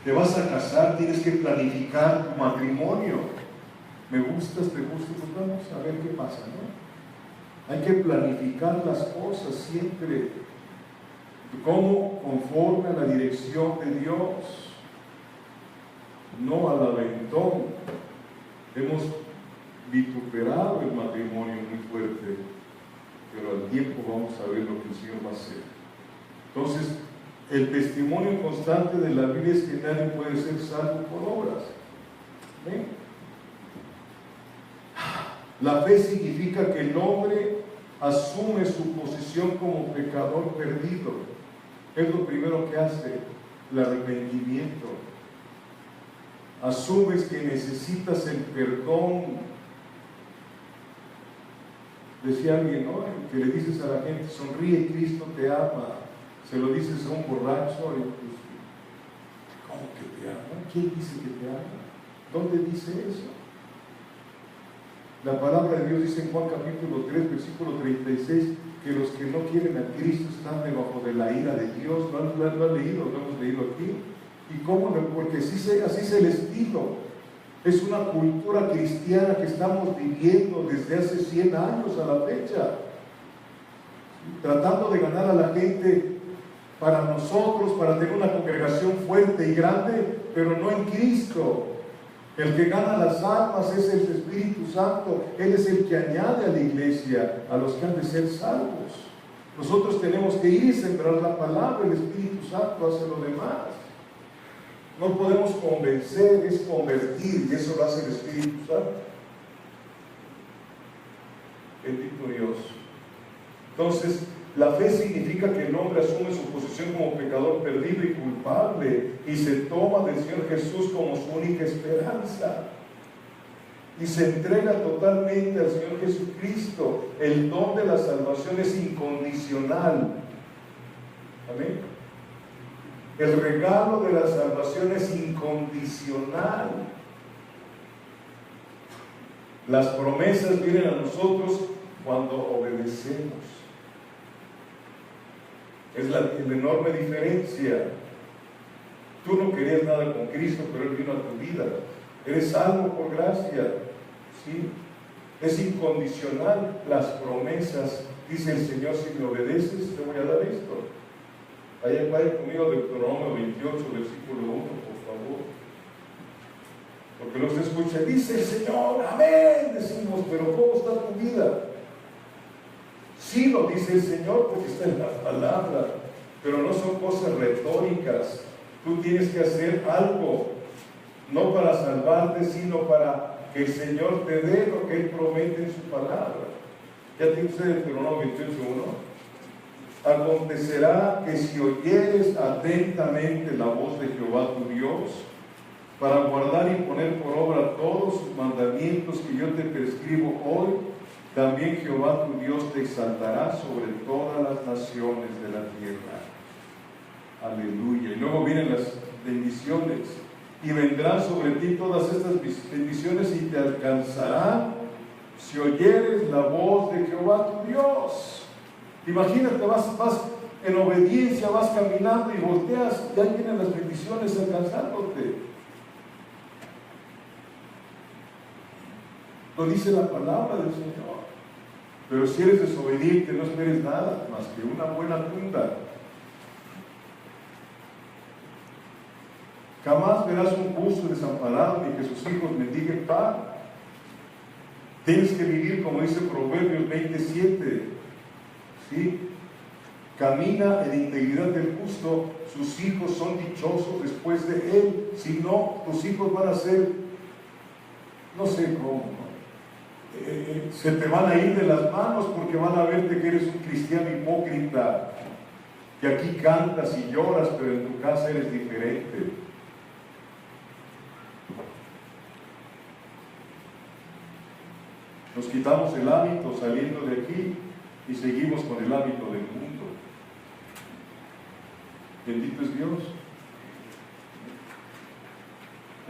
Te vas a casar, tienes que planificar tu matrimonio. ¿Me gustas? ¿Te gusta? Pues vamos a ver qué pasa, ¿no? Hay que planificar las cosas siempre, como conforme a la dirección de Dios, no al aventón. Hemos vituperado el matrimonio muy fuerte, pero al tiempo vamos a ver lo que el Señor va a hacer. Entonces, el testimonio constante de la Biblia es que nadie puede ser salvo por obras. ¿Ven? La fe significa que el hombre asume su posición como pecador perdido. Es lo primero que hace el arrepentimiento. Asumes que necesitas el perdón. Decía alguien, ¿no? Que le dices a la gente, sonríe, Cristo te ama. Se lo dices a un borracho y pues, ¿cómo que te ama? ¿Quién dice que te ama? ¿Dónde dice eso? La palabra de Dios dice en Juan capítulo 3, versículo 36, que los que no quieren a Cristo están debajo de la ira de Dios. ¿Lo han leído? ¿Lo hemos leído aquí? ¿Y cómo no? Porque así es el estilo. Es una cultura cristiana que estamos viviendo desde hace 100 años a la fecha, tratando de ganar a la gente para nosotros, para tener una congregación fuerte y grande, pero no en Cristo. El que gana las almas es el Espíritu Santo. Él es el que añade a la iglesia a los que han de ser salvos. Nosotros tenemos que ir y sembrar la palabra. El Espíritu Santo hace lo demás. No podemos convencer, es convertir, y eso lo hace el Espíritu Santo. Bendito Dios. Entonces, la fe significa que el hombre asume su posición como pecador perdido y culpable y se toma del Señor Jesús como su única esperanza y se entrega totalmente al Señor Jesucristo. El don de la salvación es incondicional. Amén. El regalo de la salvación es incondicional. Las promesas vienen a nosotros cuando obedecemos. Es la enorme diferencia. Tú no querías nada con Cristo, pero Él vino a tu vida. Eres salvo por gracia. ¿Sí? Es incondicional. Las promesas, dice el Señor, si me obedeces, te voy a dar esto. Vaya conmigo Deuteronomio 28, versículo 1, por favor. Porque los escucha, dice el Señor, amén, decimos, pero ¿cómo está tu vida? Sí lo dice el Señor porque está en la palabra, pero no son cosas retóricas. Tú tienes que hacer algo, no para salvarte, sino para que el Señor te dé lo que Él promete en su palabra. Ya tiene usted Deuteronomio 28:1. Acontecerá que si oyeres atentamente la voz de Jehová tu Dios, para guardar y poner por obra todos sus mandamientos que yo te prescribo hoy, también Jehová tu Dios te exaltará sobre todas las naciones de la tierra. Aleluya. Y luego vienen las bendiciones. Y vendrán sobre ti todas estas bendiciones y te alcanzarán si oyeres la voz de Jehová tu Dios. Imagínate, vas en obediencia, vas caminando y volteas, ya vienen las bendiciones alcanzándote. Lo dice la palabra del Señor. Pero si eres desobediente, no esperes nada más que una buena tunda. Jamás verás un justo desamparado ni que sus hijos mendiguen pan. Tienes que vivir como dice Proverbios 27. ¿Sí? Camina en integridad del justo, sus hijos son dichosos después de él. Si no, tus hijos van a ser, no sé cómo, se te van a ir de las manos porque van a verte que eres un cristiano hipócrita, que aquí cantas y lloras, pero en tu casa eres diferente. Nos quitamos el hábito saliendo de aquí y seguimos con el hábito del mundo. Bendito es Dios.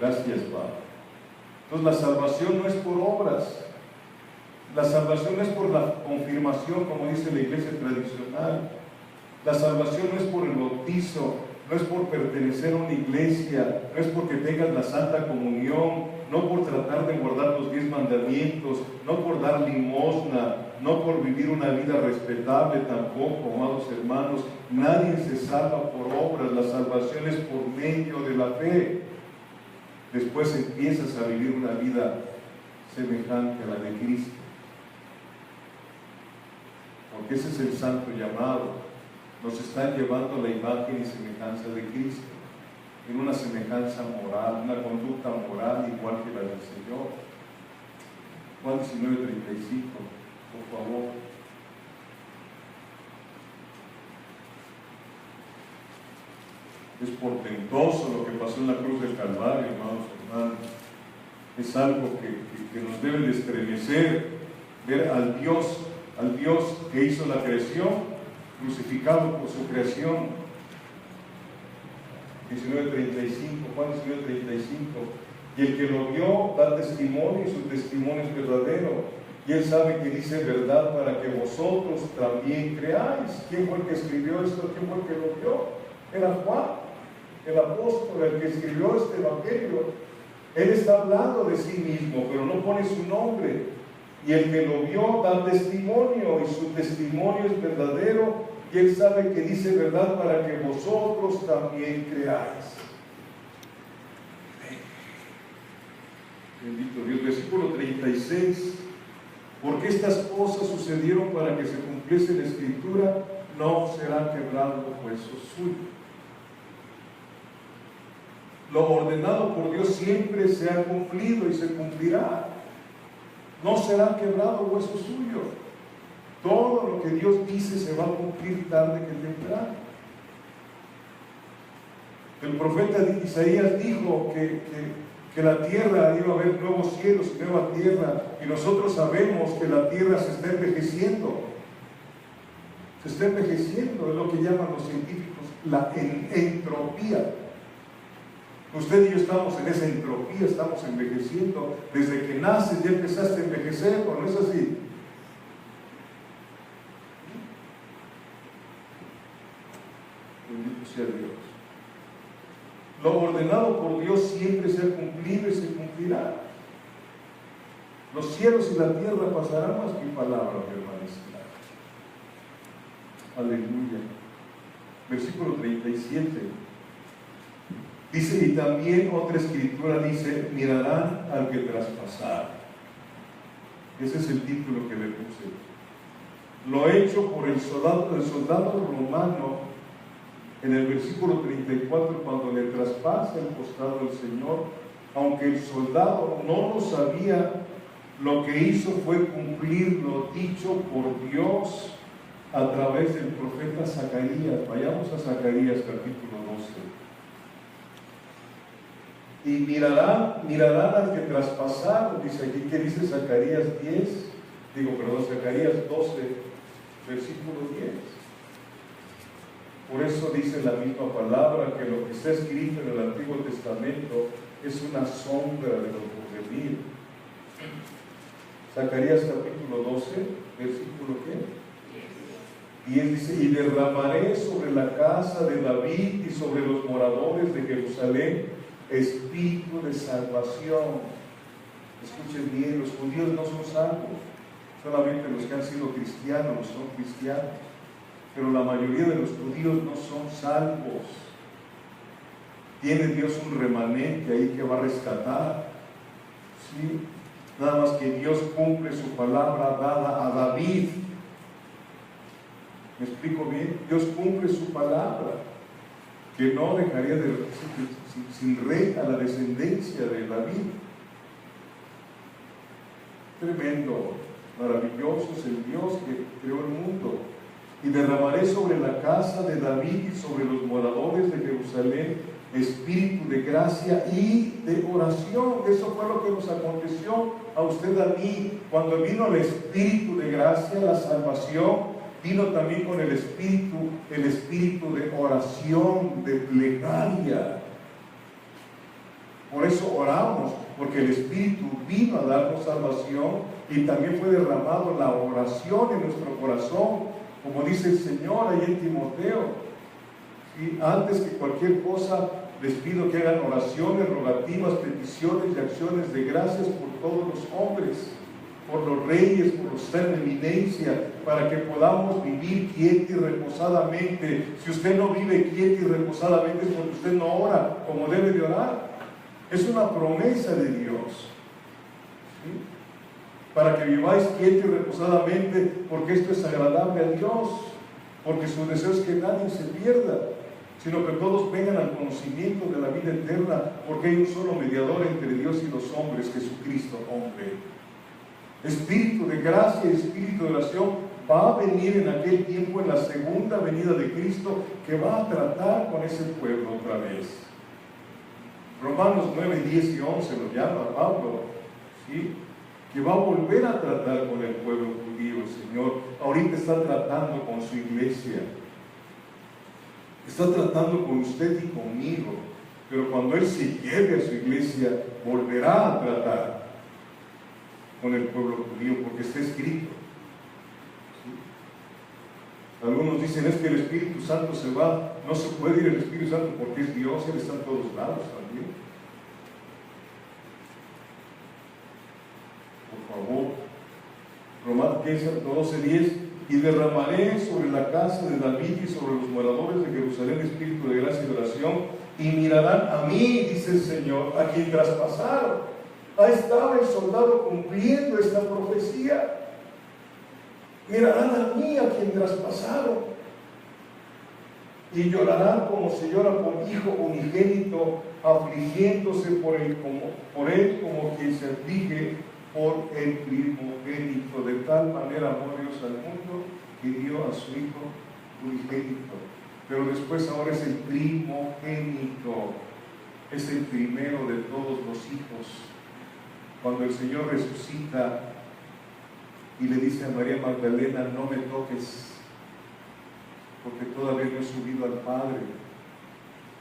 Gracias, Padre. Entonces la salvación no es por obras. La salvación no es por la confirmación, como dice la iglesia tradicional. La salvación no es por el bautizo, no es por pertenecer a una iglesia, no es porque tengas la Santa Comunión, no por tratar de guardar los 10 mandamientos, no por dar limosna, no por vivir una vida respetable tampoco, amados hermanos. Nadie se salva por obras, la salvación es por medio de la fe. Después empiezas a vivir una vida semejante a la de Cristo. Porque ese es el santo llamado. Nos están llevando a la imagen y semejanza de Cristo, en una semejanza moral, una conducta moral igual que la del Señor. Juan 19:35, por favor. Es portentoso lo que pasó en la cruz del Calvario, hermanos. Es algo que nos debe de estremecer, ver al Dios que hizo la creación, crucificado por su creación. 19:35, Juan 19:35. Y el que lo vio da testimonio, y su testimonio es verdadero. Y él sabe que dice verdad para que vosotros también creáis. ¿Quién fue el que escribió esto? ¿Quién fue el que lo vio? Era Juan, el apóstol, el que escribió este evangelio. Él está hablando de sí mismo, pero no pone su nombre. Y el que lo vio da testimonio, y su testimonio es verdadero, y él sabe que dice verdad para que vosotros también creáis. Bendito Dios. Versículo 36. Porque estas cosas sucedieron para que se cumpliese la Escritura, no será quebrado hueso suyo. Lo ordenado por Dios siempre se ha cumplido y se cumplirá. No será quebrado hueso suyo. Todo lo que Dios dice se va a cumplir tarde que temprano. El profeta Isaías dijo que la tierra iba a haber nuevos cielos y nueva tierra, y nosotros sabemos que la tierra se está envejeciendo. Se está envejeciendo, es lo que llaman los científicos la entropía. Usted y yo estamos en esa entropía, estamos envejeciendo. Desde que naces ya empezaste a envejecer, ¿o no es así? Bendito sea Dios. Lo ordenado por Dios siempre se ha cumplido y se cumplirá. Los cielos y la tierra pasarán, mas mi palabra permanecerá. Aleluya. Versículo 37. Dice, y también otra escritura dice, mirarán al que traspasar. Ese es el título que le puse. Lo hecho por el soldado romano, en el versículo 34, cuando le traspasa el costado del Señor, aunque el soldado no lo sabía, lo que hizo fue cumplir lo dicho por Dios a través del profeta Zacarías. Vayamos a Zacarías capítulo 12. Y mirarán al que traspasaron, dice aquí, ¿qué dice Zacarías 10? Zacarías 12, versículo 10. Por eso dice la misma palabra que lo que está escrito en el Antiguo Testamento es una sombra de lo por venir. Zacarías capítulo 12, versículo ¿qué? 10 dice, y derramaré sobre la casa de David y sobre los moradores de Jerusalén espíritu de salvación. Escuchen bien, los judíos no son salvos, solamente los que han sido cristianos son cristianos, pero la mayoría de los judíos no son salvos. Tiene Dios un remanente ahí que va a rescatar, ¿sí? Nada más que Dios cumple su palabra dada a David. ¿Me explico bien? Dios cumple su palabra, que no dejaría de sin rey a la descendencia de David. Tremendo, maravilloso es el Dios que creó el mundo. Y derramaré sobre la casa de David y sobre los moradores de Jerusalén espíritu de gracia y de oración. Eso fue lo que nos aconteció a usted, a mí. Cuando vino el espíritu de gracia, la salvación, vino también con el espíritu de oración, de plegaria. Por eso oramos, porque el Espíritu vino a darnos salvación y también fue derramado la oración en nuestro corazón, como dice el Señor ahí en Timoteo. Y antes que cualquier cosa, les pido que hagan oraciones, rogativas, peticiones y acciones de gracias por todos los hombres, por los reyes, por los que están en eminencia, para que podamos vivir quieta y reposadamente. Si usted no vive quieta y reposadamente es porque usted no ora como debe de orar. Es una promesa de Dios, ¿sí? Para que viváis quieta y reposadamente, porque esto es agradable a Dios, porque su deseo es que nadie se pierda, sino que todos vengan al conocimiento de la vida eterna, porque hay un solo mediador entre Dios y los hombres, Jesucristo, hombre. Espíritu de gracia y espíritu de oración va a venir en aquel tiempo, en la segunda venida de Cristo, que va a tratar con ese pueblo otra vez. Romanos 9, 10 y 11 lo llama Pablo, ¿sí? Que va a volver a tratar con el pueblo judío, el Señor. Ahorita está tratando con su iglesia, está tratando con usted y conmigo, pero cuando Él se lleve a su iglesia, volverá a tratar con el pueblo judío, porque está escrito, ¿sí? Algunos dicen, es que el Espíritu Santo se va, no se puede ir el Espíritu Santo porque es Dios, Él está en todos lados también. Por favor, Romanos 12:10, y derramaré sobre la casa de David y sobre los moradores de Jerusalén espíritu de gracia y de oración, y mirarán a mí, dice el Señor, a quien traspasaron. Ahí estaba el soldado cumpliendo esta profecía. Mirarán a mí, a quien traspasaron, y llorarán como se llora por hijo unigénito, afligiéndose por él como quien se aflige por el primogénito. De tal manera amó Dios al mundo que dio a su hijo unigénito. Pero después ahora es el primogénito, es el primero de todos los hijos. Cuando el Señor resucita y le dice a María Magdalena, no me toques, porque todavía no he subido al Padre,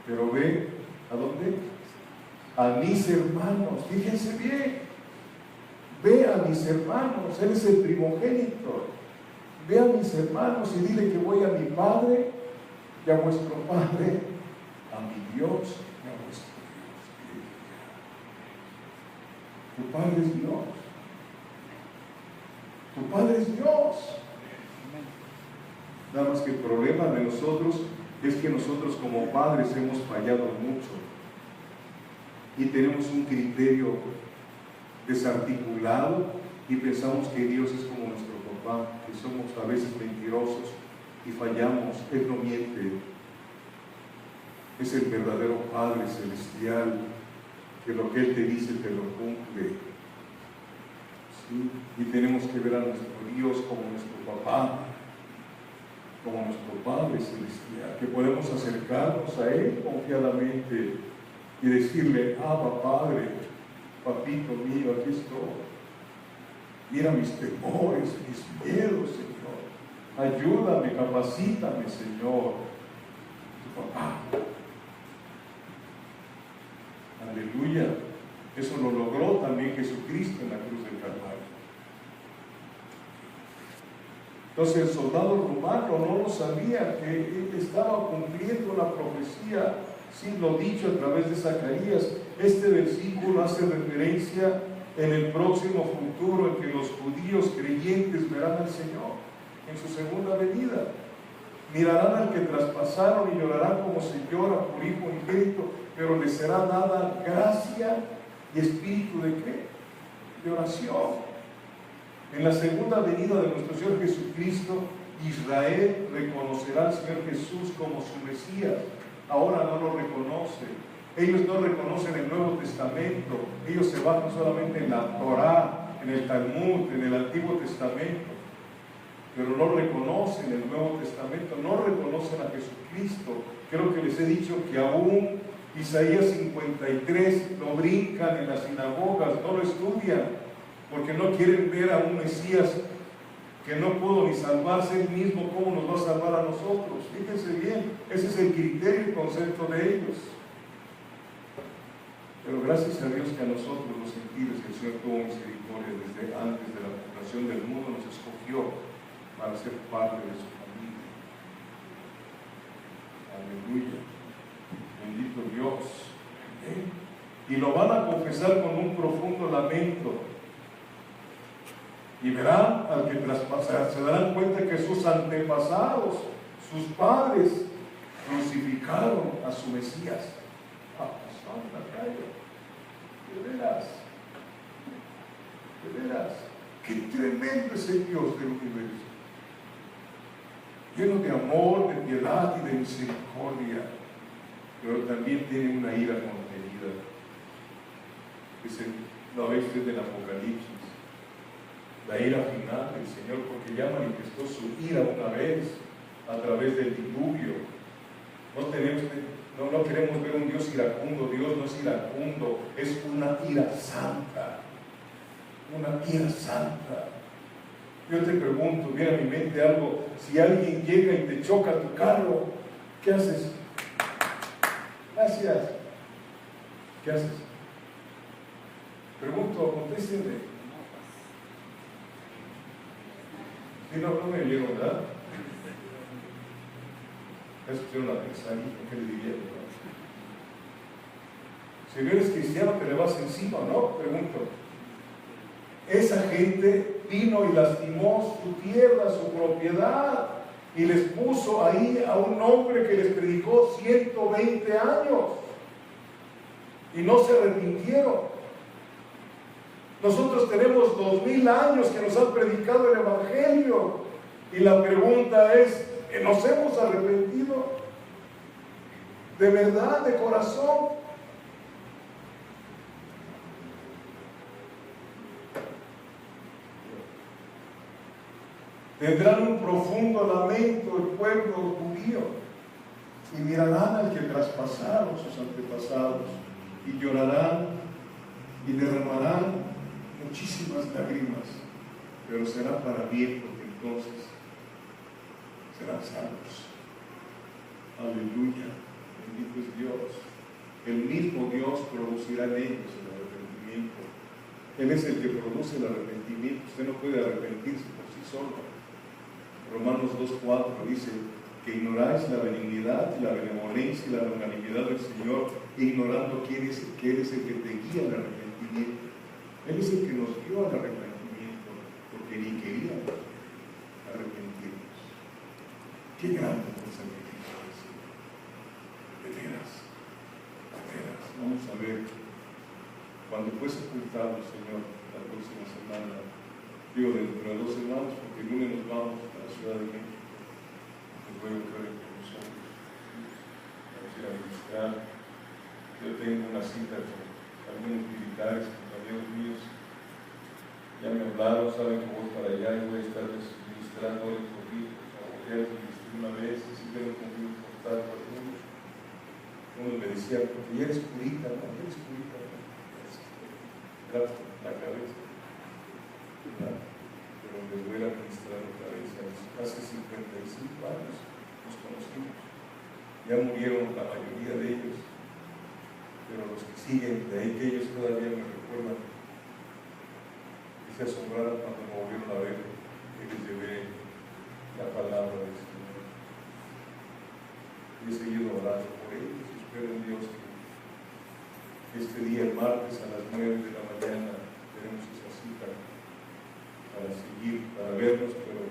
pero ve, ¿a dónde? A mis hermanos, fíjense bien, ve a mis hermanos, Él es el primogénito, ve a mis hermanos y dile que voy a mi Padre y a vuestro Padre, a mi Dios y a vuestro Dios. Tu Padre es Dios. Tu Padre es Dios. Nada más que el problema de nosotros es que nosotros como padres hemos fallado mucho y tenemos un criterio desarticulado y pensamos que Dios es como nuestro papá, que somos a veces mentirosos y fallamos. Él no miente, es el verdadero Padre celestial, que lo que Él te dice te lo cumple. ¿sí? Y tenemos que ver a nuestro Dios como nuestro papá, como nuestro Padre Celestial, que podemos acercarnos a Él confiadamente y decirle: Abba, Padre, papito mío, aquí estoy. Mira mis temores, mis miedos, Señor. Ayúdame, capacítame, Señor. Tu papá. Aleluya. Eso lo logró también Jesucristo en la cruz del Calvario. Entonces el soldado romano no lo sabía, que él estaba cumpliendo la profecía, sí, lo dicho a través de Zacarías. Este versículo hace referencia en el próximo futuro en que los judíos creyentes verán al Señor en su segunda venida. Mirarán al que traspasaron y llorarán como se llora por hijo unigénito, pero les será dada gracia y espíritu ¿de qué? De oración. En la segunda venida de nuestro Señor Jesucristo, Israel reconocerá al Señor Jesús como su Mesías. Ahora no lo reconoce. Ellos no reconocen el Nuevo Testamento. Ellos se basan solamente en la Torá, en el Talmud, en el Antiguo Testamento. Pero no reconocen el Nuevo Testamento, no reconocen a Jesucristo. Creo que les he dicho que aún Isaías 53 lo brincan en las sinagogas, no lo estudian, porque no quieren ver a un Mesías que no pudo ni salvarse él mismo. ¿Cómo nos va a salvar a nosotros? Fíjense bien, ese es el criterio y concepto de ellos. Pero gracias a Dios que a nosotros los gentiles el Señor tuvo misericordia desde antes de la fundación del mundo, nos escogió para ser parte de su familia. Aleluya. Bendito Dios. Y lo van a confesar con un profundo lamento. Y verán al que traspasar, se darán cuenta que sus antepasados, sus padres, crucificaron a su Mesías. Santa calle. De veras, qué tremendo es el Dios del universo. Lleno de amor, de piedad y de misericordia, pero también tiene una ira contenida. Lo veis desde el Apocalipsis. La ira final del Señor, porque ya manifestó su ira una vez a través del diluvio. No queremos ver un Dios iracundo. Dios no es iracundo, es una ira santa. Una ira santa. Yo te pregunto, viene a mi mente algo: si alguien llega y te choca tu carro, ¿qué haces? Gracias. ¿Qué haces? Pregunto, contéstenme. Si no me oyeron, ¿verdad? Escucharon la pensar, ¿qué le diría? Si no eres cristiano, te le vas encima, ¿no? Pregunto. Esa gente vino y lastimó su tierra, su propiedad, y les puso ahí a un hombre que les predicó 120 años y no se arrepintieron. Nosotros tenemos 2000 años que nos han predicado el Evangelio, y la pregunta es: ¿nos hemos arrepentido? ¿De verdad, de corazón? Tendrán un profundo lamento el pueblo judío, y mirarán al que traspasaron sus antepasados, y llorarán y derramarán muchísimas lágrimas, pero será para bien, porque entonces serán salvos. Aleluya, bendito es Dios. El mismo Dios producirá en ellos el arrepentimiento. Él es el que produce el arrepentimiento. Usted no puede arrepentirse por sí solo. Romanos 2:4 dice que ignoráis la benignidad, la benevolencia y la longanimidad del Señor, ignorando que Él es el que te guía al arrepentimiento. Él es el que nos dio al arrepentimiento, porque ni queríamos arrepentirnos. Qué grande es el sacrificio del Señor. De veras. Vamos a ver, cuando fue sepultado el Señor la próxima semana, digo dentro de 2 semanas, porque el lunes nos vamos a la Ciudad de México, que puede buscar entre nosotros. Vamos a ir a visitar. Yo tengo una cita con algunos militares, compañeros míos, Ya me hablaron, saben que voy para allá y voy a estar ministrando hoy por mí. Ya ministré una vez, sí tengo conmigo contacto a algunos. Uno me decía, porque ya eres purita, ¿no? Ya eres purita, ¿no? Gracias, la cabeza. ¿Verdad? Pero les voy a ministrar otra vez. Hace 55 años nos conocimos. Ya murieron la mayoría de ellos, pero los que siguen, de ahí que ellos todavía me recuerdan, y se asombraron cuando me volvieron a ver, que les llevé la palabra del Señor. Y he seguido orando por ellos. Espero en Dios que este día, el martes a las 9 de la mañana, tenemos esa cita para seguir, para vernos, pero